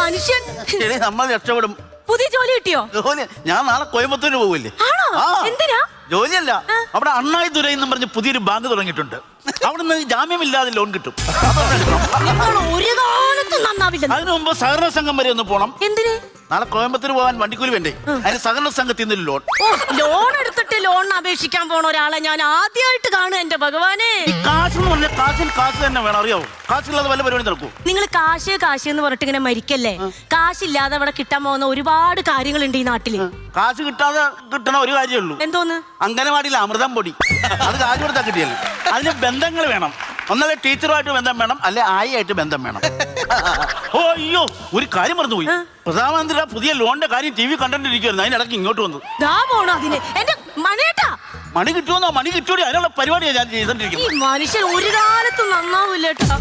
മനുഷ്യൻ. നമ്മൾ രക്ഷപ്പെടും. പുതിയ ജോലി കിട്ടിയോ? ജോലി ഞാൻ നാളെ കോയമ്പത്തൂര് പോവില്ലേ? എന്തിനാ? ജോലിയല്ല, അവിടെ അണ്ണായി ദുരൈ എന്ന് പറഞ്ഞ് പുതിയൊരു ബാങ്ക് തുടങ്ങിയിട്ടുണ്ട്. അവിടുന്ന് ജാമ്യമില്ലാതെ ലോൺ കിട്ടും. ഒരു കാലത്തും നന്നാവില്ല. അതിനു മുമ്പ് സഹകരണ സംഘം വരെ ഒന്ന് പോണം. എന്തിന്? നാളെ കോയമ്പത്തൂർ പോകാൻ വണ്ടിക്കൂലി വേണ്ടേ? അതിന് സഹകരണ സംഘത്തിൽ നിന്ന് ലോൺ. ലോൺ എടുത്തിട്ട് ലോണിന് അപേക്ഷിക്കാൻ പോണ ഒരാളെ ഞാൻ ആദ്യമായിട്ട് കാണുക. എന്റെ ഭഗവാനെ, കാശ് എന്ന് പറഞ്ഞാൽ കാശ് തന്നെ വേണം. അറിയാവോ? കാശില്ലാതെ വല്ല പരിപാടി നടക്കൂ? നിങ്ങൾ കാശ് എന്ന് പറഞ്ഞിട്ട് ഇങ്ങനെ മരിക്കല്ലേ. കാശില്ലാതെ അവിടെ കിട്ടാൻ പോകുന്ന ഒരുപാട് കാര്യങ്ങളുണ്ട് ഈ നാട്ടില്. കാശ് കിട്ടാതെ കിട്ടണ ഒരു കാര്യമേ ഉള്ളൂ. എന്തോന്ന്? അംഗനവാടിയിലെ അമൃതം പൊടി. അത് കാശ് കൊടുത്താൽ കിട്ടിയല്ലോ. അതിന് ബന്ധങ്ങൾ വേണം. ഒന്നല്ലേ ടീച്ചറുമായിട്ട് ബന്ധം വേണം, അല്ലെ ആയിട്ട് ബന്ധം വേണം. ഓ അയ്യോ, ഒരു കാര്യം മറന്നുപോയി. പ്രധാനമന്ത്രിയുടെ പുതിയ ലോണിന്റെ കാര്യം TV കണ്ടിട്ടിരിക്കുവായിരുന്നു. അതിനിടയ്ക്ക് ഇങ്ങോട്ട് വന്നു. മണി കിട്ടുമെന്നോ? മണി കിട്ടൂടി, അതിനുള്ള പരിപാടിയാണ് ഞാൻ ചെയ്തോണ്ടിരിക്കുന്നത്. ഈ മനുഷ്യൻ ഒരു കാലത്തും നന്നാവില്ല കേട്ടോ.